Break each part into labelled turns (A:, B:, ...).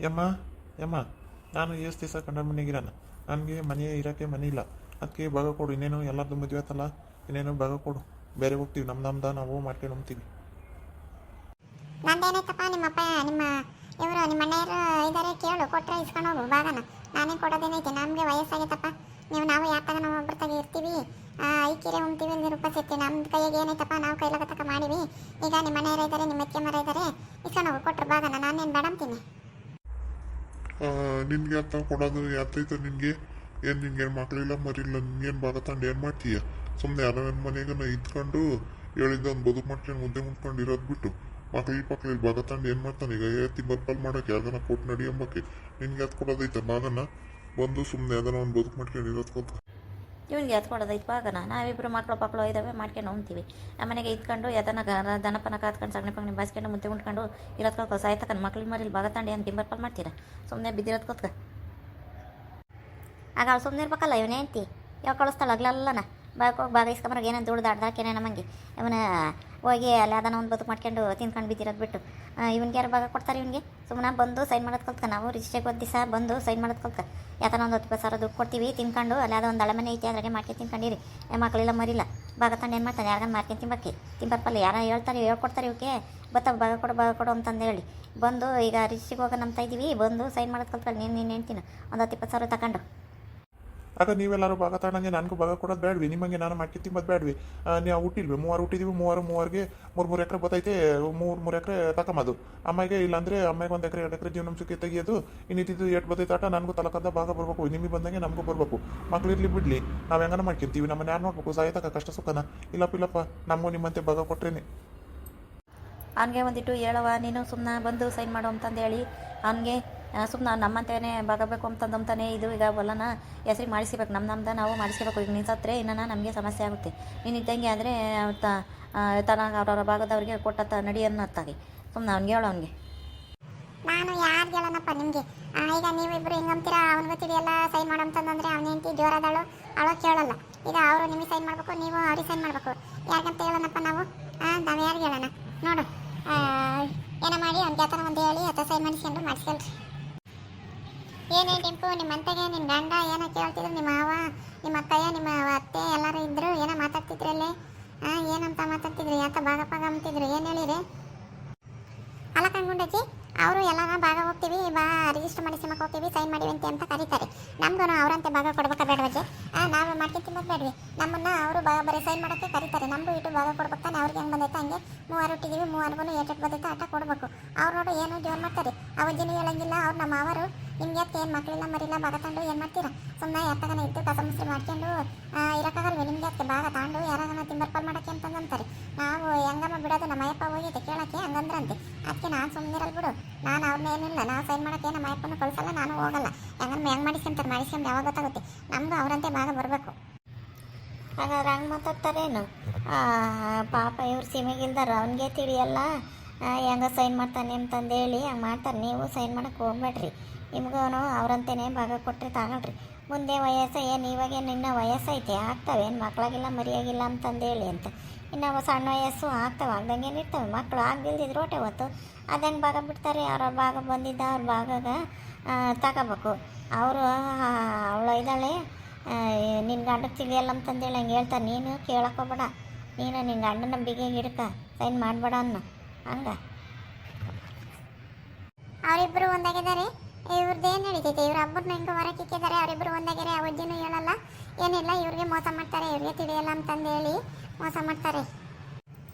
A: ಯಮ್ಮ ಯಮ್ಮ, ನಾನು ಎಷ್ಟು ದಿವಸ ಕಂಡ ಮನೆಗಿರೋಣ, ನನಗೆ ಮನೆ ಇರೋಕ್ಕೆ ಮನೆ ಇಲ್ಲ, ಅದಕ್ಕೆ ಭಾಗ ಕೊಡು. ಇನ್ನೇನು ಎಲ್ಲರದ್ದು ಮದುವೆ ಆಯ್ತಲ್ಲ, ಇನ್ನೇನು ಭಾಗ ಕೊಡು. ಬೇರೆ ಹೋಗ್ತೀವಿ, ನಮ್ದು ನಾವು ಮಾಡ್ಕೊಂಡು ಹೋಗ್ತೀವಿ.
B: ನಂದೇನಾಯ್ತಪ್ಪ? ನಿಮ್ಮಪ್ಪ ನಿಮ್ಮ ಇವರು ನಿಮ್ಮ ಅಣ್ಣಯ್ಯರು ಇದ್ದಾರೆ, ಕೇಳು, ಕೊಟ್ಟರೆ ಇಸ್ಕೊಂಡು ಹೋಗು ಭಾಗನ. ನಾನೇನು ಕೊಡೋದೇನೈತೆ, ನಮಗೆ ವಯಸ್ಸಾಗೈತಪ್ಪ. ನಾವು ಯಾತಾಗ ನಾವು ಒಬ್ಬರ ತಗ ಇರ್ತೀವಿ, ಐಕಿರೆ ಉಣ್ತೀವಿ, ಇಲ್ಲಿ ರೂಪಾಯಿ ಸಿಗ್ತೀವಿ. ನಮ್ಮ ಕೈಯಾಗೆ ಏನೈತಪ್ಪ, ನಾವು ಕೈಲಾಗ ತಕ ಮಾಡಿವಿ. ಈಗ ನಿಮ್ಮ ಅಣ್ಣಯ್ಯರು ಇದ್ದಾರೆ, ನಿಮ್ಮ ಅತ್ತೆ ಮರ ಇದ್ದಾರೆ, ಇಸ್ಕೊಂಡು ಹೋಗು ಕೊಟ್ಟರು ಭಾಗನ. ನಾನೇನು ಬೇಡ ಅಂತೀನಿ.
C: ನಿನ್ಗೆ ಅಂತ ಕೊಡೋದು ಯಾತೈತೆ ನಿನ್ಗೆ? ಏನು ನಿನ್ಗೆ ಮಕ್ಕಳಿಲ್ಲ ಮರಿಲ್ಲ, ನಿನ್ಗೇನು ಭಾಗ ತಗೊಂಡು ಏನು ಮಾಡ್ತೀಯ? ಸುಮ್ಮನೆ ಯಾರ ನನ್ನ ಮನೆಗನ ಇದ್ಕೊಂಡು ಹೇಳಿದ್ದ ಒಂದು ಬದುಕು ಮಾಡ್ಕೊಂಡು ಮುದ್ದೆ ಮುಟ್ಕೊಂಡು ಇರೋದು ಬಿಟ್ಟು ಮಕ್ಳು ಭಾಗ ತಗೊಂಡು ಏನು ಮಾಡ್ತಾನೆ? ಈಗ ತಿಂಬರ್ಪಲ್ ಮಾಡೋಕೆ ಯಾವ್ದನ ಕೊಟ್ಟು ನಡಿ ಎಂಬಕ್ಕೆ ನಿನ್ಗೆ ಅದು ಕೊಡೋದೈತೆ ಭಾಗನ? ಬಂದು ಸುಮ್ಮನೆ ಯಾವ್ದನ ಒಂದು ಬದುಕು ಮಾಡ್ಕೊಂಡು ಇರೋದು ಕೊಟ್ಟು
D: ಇವನಿಗೆ ಅದು ಕೊಡೋದೈತೆ ಭಾಗನ. ನಾವಿಬ್ಬರು ಮಕ್ಕಳು ಇದ್ದಾವೆ, ಮಾಡ್ಕೊಂಡು ಹೋಗ್ತೀವಿ. ನಮ್ಮ ಮನೆಗೆ ಇದ್ಕೊಂಡು ದನಪನ ಕಾತ್ಕೊಂಡು ಸಗಣಿ ಪಗಣಿ ಬಾಸ್ಕೊಂಡು ಮುದ್ದೆ ಉಂಟ್ಕೊಂಡು ಇರೋದು ಕೊತ್ಕೊ ಸಾಯ್ತಕ್ಕ ಮಕ್ಳಿಗೆ ಮರಿಲಿ ಭಾಗ ತಗೊಂಡು ಏನು ತಿಂಬರ್ಪಲ್ ಮಾಡ್ತೀರಾ? ಸುಮ್ಮನೆ ಬಿದ್ದಿರೋದು ಕೊತ್ಕ. ಆಗ ಅವಳು ಸುಮ್ಮನೆ ಇರ್ಬೇಕಲ್ಲ, ಇವನೇ ಅಂತಿ ಯಾವ ಕಳಿಸ್ತಾಳೆ ಹಗ್ಲಲ್ಲನ ಭಾಗ ಇಸ್ಕೊಂಬರಾಗ ಏನೇನು ದುಡ್ದು ಆಡ್ದಾಕೇನೆ ನಮಗೆ. ಇವನ ಹೋಗಿ ಅಲ್ಲಿ ಅದನ್ನ ಒಂದು ಬದುಕು ಮಾಡ್ಕೊಂಡು ತಿನ್ಕೊಂಡು ಬಿದ್ದಿರೋದು ಬಿಟ್ಟು ಇವ್ನಿಗೆ ಯಾರು ಭಾಗ ಕೊಡ್ತಾರೆ? ಇವನಿಗೆ ಸುಮ್ಮನೆ ಬಂದು ಸೈನ್ ಮಾಡೋದು ಕಲ್ತ್ಕ. ನಾವು ರಿಜಿಸ್ಟ್ರಿಗೆ ಒಂದು ದಿವಸ ಬಂದು ಸೈನ್ ಮಾಡೋದು ಕಲ್ತ್ಕ. ಯಾತನ ಒಂದು 20,000 ದುಡ್ಡು ಕೊಡ್ತೀವಿ, ತಿನ್ಕೊಂಡು ಅಲ್ಲಿ ಅದೊಂದು ಹಳೆ ಮನೆ ಐತಿ, ಅದ್ರಾಗೆ ಮಾಡ್ಕೊಂಡು ತಿನ್ಕೊಂಡಿರಿ. ಮಕ್ಕಳೆಲ್ಲ ಮರಿಲ್ಲ ಭಾಗ ತಂಡು ಏನು ಮಾಡ್ತಾನೆ? ಯಾರಿಗಾನ ಮಾಡ್ಕೊಂಡು ತಿಂಬರ್ಪಲ್ಲ ಯಾರು ಹೇಳ್ತಾರೆ, ಹೇಳ್ಕೊಡ್ತಾರೆ ಇವಕ್ಕೆ ಬತ್ತ ಭಾಗ ಕೊಡು ಅಂತಂದು ಹೇಳಿ ಬಂದು ಈಗ ರಿಜಿಸ್ಟ್ರಿಗೆ ಹೋಗಿ ನಂಬ್ತಾ ಇದ್ದೀವಿ. ಬಂದು ಸೈನ್ ಮಾಡೋದು ಕಲ್ತ್ಕೊಳ್ಳಿ. ನೀನು ಹೇಳ್ತೀನಿ ಒಂದು 20,000 ತಗೊಂಡು.
A: ಆಗ ನೀವೆಲ್ಲರೂ ಭಾಗ ತಗೊಂಡಂಗೆ ನನಗೂ ಭಾಗ ಕೊಡೋದು ಬೇಡವಿ, ನಿಮಗೆ ನಾನು ಮಾಡ್ಕೊಂಡು ತಿಂಬೋದು ಬೇಡವಿ. ನೀವು ಹುಟ್ಟಿಲ್ವಿ, 3 ಹುಟ್ಟಿದ್ದೀವಿ, ಮೂವರಿಗೆ 3 ಎಕರೆ ಬತ್ತೈತೆ, 3 ಎಕರೆ ತಗೊಂಬದು ಅಮ್ಮಗೆ. ಇಲ್ಲಾಂದರೆ ಅಮ್ಮಗೆ 1 ಎಕರೆ 2 ಎಕರೆ ಜೀವನ ಸುಖಿ ತೆಗಿಯೋದು. ಇನ್ನಿದ್ದು 8 ಬತ್ತೈತೆ ಆಟ ನನಗೂ ತಲಕದ ಭಾಗ ಬರಬೇಕು, ನಿಮಗೆ ಬಂದಂಗೆ ನಮಗೂ ಬರಬೇಕು. ಮಕ್ಳು ಇರಲಿ ಬಿಡಲಿ, ನಾವು ಹೆಂಗನ ಮಾಡ್ಕೊಂತೀವಿ. ನಮ್ಮನ್ನು ಯಾರು ನೋಡ್ಬೇಕು? ಸಾಯತಕ್ಕ ಕಷ್ಟ ಸುಖನ. ಇಲ್ಲಪ್ಪ ನಮಗೂ ನಿಮ್ಮಂತೆ ಭಾಗ ಕೊಟ್ರೇನೆ.
D: ಅವನಿಗೆ ಒಂದಿಟ್ಟು ಹೇಳವ, ನೀನು ಸುಮ್ಮನೆ ಬಂದು ಸೈನ್ ಮಾಡು ಅಂತಂದು ಹೇಳಿ ಅವನಿಗೆ ಸುಮ್ಮನೆ ನಮ್ಮಂತೇನೆ ಭಾಗಬೇಕು ಅಂತಂದಂತಾನೆ. ಇದು ಈಗ ಹೊಲನ ಹೆಸ್ರಿಗೆ ಮಾಡಿಸ್ಬೇಕು, ನಮ್ದು ನಾವು ಮಾಡಿಸ್ಬೇಕು. ಈಗ ನೀನು ಸತ್ತರೆ ಇನ್ನು ನಮಗೆ ಸಮಸ್ಯೆ ಆಗುತ್ತೆ. ನೀನು ಇದ್ದಂಗೆ ಆದರೆ ತನಗೆ ಅವ್ರವ್ರ ಭಾಗದವ್ರಿಗೆ ಕೊಟ್ಟ ನಡಿ ಅನ್ನತ್ತಾಗಿ ಸುಮ್ಮನೆ ಅವ್ನಿಗೆ ಹೇಳು. ಅವನಿಗೆ
B: ನಾನು ಯಾರು ಹೇಳೋಣಪ್ಪ ನಿಮಗೆ? ಈಗ ನೀವಿಬ್ಬರು ಹಿಂಗಂತೀರ, ಅವ್ನಿಗೂ ತಿಳಿಯಲ್ಲ ಸೈನ್ ಮಾಡು ಅಂತಂದ್ರೆ ಅವನ ಹೆಂಡತಿ ಜೋರಾದಳು, ಅವಳು ಕೇಳಲ್ಲ. ಈಗ ಅವರು ನಿಮಗೆ ಸೈನ್ ಮಾಡಬೇಕು, ನೀವು ಅವ್ರಿಗೆ ಸೈನ್ ಮಾಡಬೇಕು. ಯಾರಿಗಂತ ಹೇಳೋಣಪ್ಪ ನಾವು? ನಾವು ಯಾರಿಗೆ ಹೇಳೋಣ? ನೋಡು, ಏನೋ ಮಾಡಿ ಅವ್ನ ಜಾತನ ಒಂದು ಹೇಳಿ ಸೈನ್ ಮಾಡಿಸ್ಕೊಂಡು ಮಾಡಿಸ್ಕೊಳ್ರಿ. ಏನೇ ಟಿಂಪು, ನಿಮ್ಮ ಅಂತೆಗೆ ನಿನ್ನ ಗಂಡ ಏನೋ ಕೇಳ್ತಿದ್ರು, ನಿಮ್ಮ ಮಾವ, ನಿಮ್ಮ ಅಕ್ಕಯ್ಯ, ನಿಮ್ಮ ಅತ್ತೆ ಎಲ್ಲರೂ ಇದ್ರು, ಏನೋ ಮಾತಾಡ್ತಿದ್ರಲ್ಲೇ? ಏನಂತ ಮಾತಾಡ್ತಿದ್ರು? ಯಾಕೆ ಭಾಗ ಅಂತಿದ್ರು? ಏನು ಹೇಳಿರಿ? ಅಲ್ಲ ಕಂಗುಂಡಜ್ಜಿ, ಅವರು ಎಲ್ಲಾರ ಭಾಗ ಹೋಗ್ತೀವಿ, ರಿಜಿಸ್ಟರ್ ಮಾಡಿಸಿ ಹೋಗ್ತೀವಿ, ಸೈನ್ ಮಾಡಿವಂತೆ ಅಂತ ಕರೀತಾರೆ. ನಮ್ಗೂ ಅವರಂತೆ ಭಾಗ ಕೊಡ್ಬೇಕಾ ಬೇಡವಜ್ಜಿ? ನಾವು ಮಾಡ್ಕೊಂಡು ತಿನ್ನೋದು ಬೇಡವಿ. ನಮ್ಮನ್ನು ಅವರು ಬರೀ ಸೈನ್ ಮಾಡೋಕ್ಕೆ ಕರೀತಾರೆ. ನಮಗೂ ಇಟ್ಟು ಭಾಗ ಕೊಡ್ಬೇಕು ತಾನೆ. ಅವ್ರಿಗೆ ಹೆಂಗೆ ಬಂದೈತೆ ಹಂಗೆ 3 ಹುಟ್ಟಿದ್ದೀವಿ, 3 ಏಟು ಬಂದೈತೆ ಆಟ ಕೊಡಬೇಕು. ಅವ್ರು ನೋಡು ಏನು ಜೋರು ಮಾಡ್ತಾರೆ. ಅವಜ್ಜಿನೂ ಹೇಳಂಗಿಲ್ಲ. ಅವ್ರು ನಮ್ಮ ಅವರು ನಿಮ್ಗೆ ಯಾಕೆ ಏನು ಮಕ್ಕಳಿಲ್ಲ ಮರಿಲ್ಲ ಭಾಗ ತಗೊಂಡು ಏನು ಮಾಡ್ತೀರಾ? ಸುಮ್ಮನೆ ಎತ್ತಗನ ಇದ್ದು ಕಸ ಮುಸ್ರಿ ಮಾಡ್ಕೊಂಡು ಇರೋಕ್ಕಾಗಲ್ವೇ? ನಿಮ್ಗೆ ಯಾಕೆ ಭಾಗ ತಗೊಂಡು ಯಾರಾಗನ ತಿಂಬರ್ಪಲ್ ಮಾಡೋಕ್ಕೆ ಅಂತಂದಂತಾರೆ. ನಾವು ಹೆಂಗಮ್ಮ ಬಿಡೋದು? ನಮ್ಮ ಅಯ್ಯಪ್ಪ ಹೋಗೈತೆ ಕೇಳೋಕ್ಕೆ ಹಂಗಂದ್ರಂತೆ. ಅದಕ್ಕೆ ನಾನು ಸುಮ್ಮನಿರಲ್ ಬಿಡು. ನಾನು ಅವ್ರನ್ನೇನಿಲ್ಲ, ನಾವು ಸೈನ್ ಮಾಡೋಕ್ಕೆ ನಮ್ಮ ಅಯ್ಯಪ್ಪನೂ ಕಳಿಸಲ್ಲ, ನಾನು ಹೋಗಲ್ಲ. ಹೆಂಗೆ ಮಾಡಿಸ್ಕೊಂತಾರೆ, ಮಾಡಿಸ್ಕೊಂಡು ಯಾವಾಗ ಗೊತ್ತಾಗುತ್ತೆ? ನಮಗೂ ಅವರಂತೆ ಭಾಗ ಬರಬೇಕು.
D: ಹಾಗಾದ್ರೆ ಹಂಗೆ ಮಾತಾಡ್ತಾರೇನು? ಪಾಪ ಇವ್ರು ಸೀಮೆಗಿಲ್ದಾರ, ಅವನಿಗೆ ತಿಳಿಯಲ್ಲ ಹೆಂಗೆ ಸೈನ್ ಮಾಡ್ತಾನೆ ಅಂತಂದೇಳಿ ಹಂಗೆ ಮಾಡ್ತಾರೆ. ನೀವು ಸೈನ್ ಮಾಡೋಕ್ಕೆ ಹೋಗ್ಬೇಡ್ರಿ. ನಿಮ್ಗೂ ಅವ್ರಂತೆಯೇ ಭಾಗ ಕೊಟ್ಟರೆ ತಗೊಳ್ರಿ. ಮುಂದೆ ವಯಸ್ಸು ಏನು ಇವಾಗೇನು ಇನ್ನೂ ವಯಸ್ಸೈತೆ, ಆಗ್ತವೆ ಏನು ಮಕ್ಕಳಾಗಿಲ್ಲ ಮರಿಯಾಗಿಲ್ಲ ಅಂತಂದೇಳಿ ಅಂತ. ಇನ್ನು ಸಣ್ಣ ವಯಸ್ಸು ಆಗ್ತವೆ, ಆಗ್ದಂಗೆ ಏನಿರ್ತವೆ ಮಕ್ಕಳು. ಆಗದಿಲ್ದಿದ್ರು ಹೊಟ್ಟೆ ಹೊತ್ತು ಅದು ಹೆಂಗೆ ಭಾಗ ಬಿಡ್ತಾರೆ? ಅವ್ರ ಭಾಗ ಬಂದಿದ್ದ ಅವ್ರ ಭಾಗಗ ತಗೋಬೇಕು. ಅವರು ಅವಳು ಇದ್ದಾಳೆ, ನಿನ್ನ ಗಂಡಕ್ಕೆ ತಿಳಿಯಲ್ಲ ಅಂತಂದೇಳಿ ಹಂಗೆ ಹೇಳ್ತಾರೆ. ನೀನು ಕೇಳಕ್ಕೋಗ್ಬೇಡ, ನೀನು ನಿನ್ನ ಗಂಡನ ಬಿಗಿಗೆ ಹಿಡ್ಕ, ಸೈನ್ ಮಾಡಬೇಡ ಅನ್ನ ಹಂಗೆ.
B: ಅವರಿಬ್ಬರು ಒಂದಾಗಿದ್ದಾರೆ. ಇವ್ರದ್ದು ಏನು ನಡೀತೈತೆ? ಇವ್ರ ಹಬ್ಬರನ್ನ ಹಿಂಗೆ ಹೊರಕಿಕ್ಕಿದ್ದಾರೆ. ಅವರಿಬ್ಬರು ಒಂದಾಗಿದ್ದಾರೆ. ಅವಜ್ಜಿನೂ ಹೇಳಲ್ಲ, ಏನಿಲ್ಲ. ಇವ್ರಿಗೆ ಮೋಸ ಮಾಡ್ತಾರೆ, ಇವ್ರಿಗೆ ತಿಳಿಯಲ್ಲ ಅಂತಂದೇಳಿ ಮೋಸ ಮಾಡ್ತಾರೆ.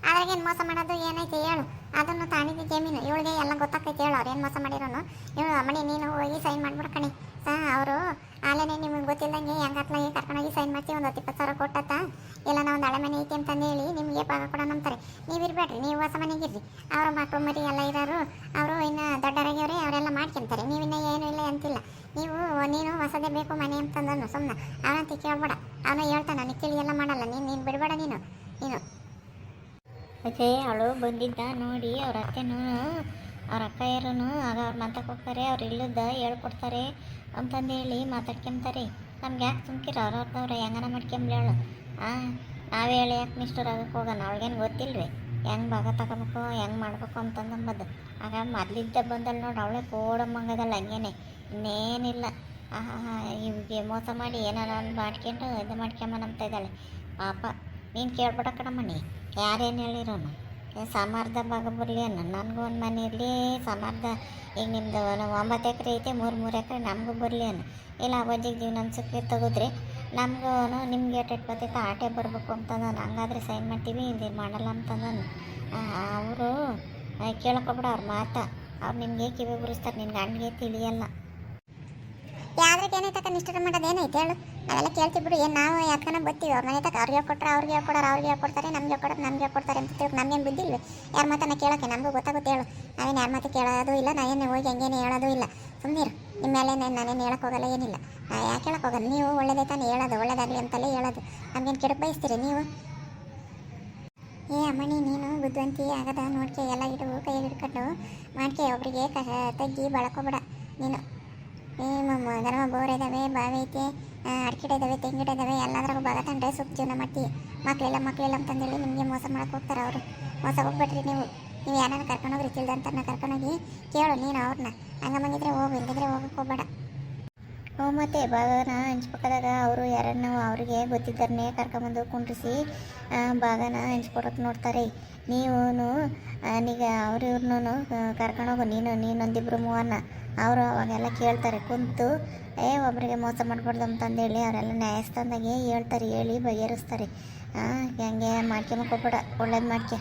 B: ಅದ್ರಾಗೇನು ಮೋಸ ಮಾಡೋದು ಏನೈತೆ ಹೇಳು? ಅದನ್ನು ತಾಣಿದ್ದು ಜಮೀನು ಇವಳಿಗೆ ಎಲ್ಲ ಗೊತ್ತಾಕೈತೆ. ಹೇಳು ಅವ್ರು ಏನು ಮೋಸ ಮಾಡಿರೋನು. ಇವಳು ಅಮ್ಮಣಿ ನೀನು ಹೋಗಿ ಸೈನ್ ಮಾಡ್ಬಿಡು ಕಣಿ. ಅವರು ಆಲೇನೆ ನಿಮಗೆ ಗೊತ್ತಿಲ್ಲದಂಗೆ ಹೆಂಗತ್ಲಾಗಿ ಕರ್ಕೊಂಡೋಗಿ ಸೈನ್ ಮಾಡ್ತೀವಿ. ಒಂದು 20,000 ಕೊಟ್ಟತ್ತ. ಇಲ್ಲ ನಾವು ಒಂದು ಹಳೆ ಮನೆ ಐತಿ ಅಂತಂದೇಳಿ ನಿಮಗೆ ಭಾಗ ಕೊಡೋಣ ಅಂತಾರೆ. ನೀವು ಇರಬೇಡ್ರಿ, ನೀವು ಹೊಸ ಮನೆಗಿರ್ರಿ. ಅವ್ರ ಮಕ್ಕಳು ಮರಿ ಎಲ್ಲ ಇರೋರು, ಅವರು ಇನ್ನು ದೊಡ್ಡವರಾಗ್ಯವ್ರಿ, ಅವರೆಲ್ಲ ಮಾಡ್ಕೊಂತಾರೆ. ನೀವು ಇನ್ನೂ ಏನೂ ಇಲ್ಲ ಅಂತಿಲ್ಲ. ನೀನು ಹೊಸದೇ ಬೇಕು ಮನೆ ಅಂತಂದನು. ಸುಮ್ಮನೆ ಅವನಂತ ಕೇಳ್ಬೇಡ, ಅವನು ಹೇಳ್ತಾನೆ ನನಗೆ ಕೇಳಿ ಎಲ್ಲ ಮಾಡಲ್ಲ. ನೀನು ಬಿಡಬೇಡ. ನೀನು
D: ಅಜಯ್ ಅವಳು ಬಂದಿದ್ದ ನೋಡಿ ಅವ್ರ ಅತ್ತೆನೂ ಅವ್ರ ಅಕ್ಕಯ್ಯರೂ ಆಗ ಅವ್ರು ಮಾತಾಡಕ್ಕೆ ಹೋಗ್ತಾರೆ. ಅವ್ರು ಇಲ್ಲದ ಹೇಳ್ಕೊಡ್ತಾರೆ ಅಂತಂದೇಳಿ ಮಾತಾಡ್ಕೊಂತಾರೆ. ನಮ್ಗೆ ಯಾಕೆ ಸುಮ್ಕಿರ? ಅವ್ರವ್ರದವ್ರೆ ಹೆಂಗನ ಮಾಡ್ಕೊಂಬ್ಲೇಳು. ನಾವೇ ಹೇಳಿ ಯಾಕೆ ಮಿಸ್ಟರ್ ಆಗಕ್ಕೆ ಹೋಗೋಣ? ಅವಳಿಗೇನು ಗೊತ್ತಿಲ್ವೇ? ಹೆಂಗೆ ಭಾಗ ತಗೋಬೇಕು ಹೆಂಗೆ ಮಾಡ್ಬೇಕು ಅಂತಂದಂಬದು ಆಗ ಮೊದಲಿದ್ದ ಬಂದಲ್ಲಿ ನೋಡಿ ಅವಳೆ ಕೋಡಮ್ಮಂಗದಲ್ಲ ಹಂಗೇನೆ ಇನ್ನೇನಿಲ್ಲ ಇವಿಗೆ ಮೋಸ ಮಾಡಿ ಏನಾರ ಒಂದು ಮಾಡ್ಕೊಂಡು ಇದು ಮಾಡ್ಕೊಂಬನಂತ ಇದ್ದಾಳೆ ಪಾಪ ನೀನು ಕೇಳ್ಬಿಡ ಕಣಮ್ಮನಿ ಯಾರೇನು ಹೇಳಿರೋನು ಸಾಮಾರ್ಧ ಭಾಗ ಬರಲಿ ಅನ್ನೋ ನನಗೂ ಒಂದು ಮನೆ ಇರಲಿ ಸಾಮಾರ್ಧ ಈಗ ನಿಮ್ಮದು 9 ಎಕರೆ ಐತೆ 3 ಎಕರೆ ನಮಗೂ ಬರಲಿ ಅನ್ನೋ ಇಲ್ಲ ಅಜ್ಜಿಗೆ ಜೀವನ ಅನ್ಸಕ್ಕೆ ತೆಗೆದ್ರೆ ನಮಗೂ ನಿಮ್ಗೆ ಏಟೆಟ್ ಬರ್ತೈತೆ ಆಟೆ ಬರಬೇಕು ಅಂತಂದನು ಹಂಗಾದ್ರೆ ಸೈನ್ ಮಾಡ್ತೀವಿ ಇಲ್ಲಿ ಮಾಡಲ್ಲ ಅಂತಂದನು ಅವರು ಕೇಳ್ಕೊಬಿಡ ಅವ್ರ ಮಾತಾ ಅವ್ರು ನಿಮಗೆ ಕಿವಿ ಬುರಿಸ್ತಾರೆ ನಿನ್ನ ಗಂಡಿಗೆ ತಿಳಿಯಲ್ಲ
B: ಯಾವ್ದ್ರಿಗೆ ಏನೈತಕ್ಕ ನಿಷ್ಠರ ಮಾಡೋದು ಏನೈತೆ ಹೇಳು ನಾವೆಲ್ಲ ಕೇಳ್ತೀವಿ ಬಿಡು ಏನು ನಾವು ಯಾಕನ ಬರ್ತೀವಿ ಅವ್ರ ಮನೆ ತಕ್ಕ ಅವ್ರಿಗೆ ಹೇಳ್ಕೊಟ್ರೆ ಅವ್ರಿಗೆ ಹೇಳ್ಕೊಡೋರು ಅವ್ರಿಗೆ ಹೇಳ್ಕೊಡ್ತಾರೆ ನಮ್ಗೆ ಹೇಳ್ಕೊಡೋದು ನಮ್ಗೆ ಹೇಳ್ಕೊಡ್ತಾರೆ ಅಂತ ತಿಳ್ಕೊಂಡು ನಮ್ಗೇನು ಬುದ್ಧಿ ಇಲ್ವೇ ಯಾರ ಮಾತನ್ನ ಕೇಳೋಕ್ಕೆ ನಮಗೂ ಗೊತ್ತಾಗುತ್ತೆ ಹೇಳು ನಾವೇನು ಯಾರ ಮಾತು ಕೇಳೋದು ಇಲ್ಲ ನಾವೇನು ಹೋಗಿ ಹಂಗೇನು ಹೇಳೋದು ಇಲ್ಲ ಸುಮ್ಮನಿರು ನಿಮ್ಮ ಮೇಲೆ ನಾನೇನು ಹೇಳಕ್ಕೆ ಹೋಗಲ್ಲ ಏನಿಲ್ಲ ಯಾಕೆ ಹೇಳಕ್ಕೆ ಹೋಗಲ್ಲ ನೀವು ಒಳ್ಳೇದೇ ತಾನೇ ಹೇಳೋದು ಒಳ್ಳೇದಾಗಲಿ ಅಂತಲೇ ಹೇಳೋದು ನಮ್ಗೇನು ಕೆಡಕ್ಕೆ ಬಯಸ್ತೀರಿ ನೀವು ಅಮ್ಮಣಿ ನೀನು ಬುದ್ಧಿವಂತಿ ಆಗದ ನೋಡ್ಕೆ ಎಲ್ಲ ಕೈಯಾಗಿ ಹಿಡ್ಕೊಂಡು ಮಾಡ್ಕೆ ಒಬ್ರಿಗೆ ತಗ್ಗಿ ಬಳಕೋಬೇಡ ನೀನು ಗರಮ ಬೋರ್ ಇದ್ದಾವೆ ಬಾವಿ ಐತೆ ಅಡಿಕೆ ಇದ್ದಾವೆ ತೆಂಗಿಡ ಇದ್ದಾವೆ ಎಲ್ಲದ್ರಾಗೂ ಭಾಗ ತಂಡ್ರೆ ಸುಖ ಜೀವನ ಮಾಡ್ತೀವಿ ಮಕ್ಕಳಿಲ್ಲ ಅಂತಂದೇಳಿ ನಿಮಗೆ ಮೋಸ ಮಾಡಕ್ಕೆ ಹೋಗ್ತಾರೆ ಅವರು ಮೋಸ ಹೋಗ್ಬೇಡ್ರಿ ನೀವು ಯಾರನ್ನ ಕರ್ಕೊಂಡೋಗ್ರಿ ತಿಳ್ದಂತನ್ನ ಕರ್ಕೊಂಡೋಗಿ ಕೇಳು ನೀನು ಅವ್ರನ್ನ ಹಂಗಮ್ಮಂಗಿದ್ರೆ ಹೋಗು ಇಲ್ಲದಿದ್ರೆ ಹೋಗಕ್ಕೆ ಹೋಗ್ಬೇಡ
D: ಹ್ಞೂ ಮತ್ತು ಭಾಗನ ಹಂಚ್ಬೇಕಾದಾಗ ಅವರು ಯಾರನ್ನು ಅವ್ರಿಗೆ ಗೊತ್ತಿದ್ದರನ್ನೇ ಕರ್ಕೊಂಬಂದು ಕುಂಡ್ರಿಸಿ ಭಾಗನ ಹಂಚ್ಕೊಡೋಕೆ ನೋಡ್ತಾರೆ ನೀವು ಈಗ ಅವ್ರು ಇವ್ರನ್ನೂ ಕರ್ಕೊಂಡೋಗು ನೀನೊಂದಿಬ್ರು ಮೂವನ್ನ ಅವರು ಅವಾಗೆಲ್ಲ ಕೇಳ್ತಾರೆ ಕುಂತು ಒಬ್ಬರಿಗೆ ಮೋಸ ಮಾಡಬಾರ್ದು ಅಂತಂದೇಳಿ ಅವರೆಲ್ಲ ನ್ಯಾಯಸ್ಥಾನದಾಗೆ ಹೇಳ್ತಾರೆ ಹೇಳಿ ಬಗೆಹರಿಸ್ತಾರೆ ಹಂಗೆ ಮಾಡ್ಕೊಂಬಕೋಗ್ಬೇಡ ಒಳ್ಳೇದು ಮಾಡ್ಕೆ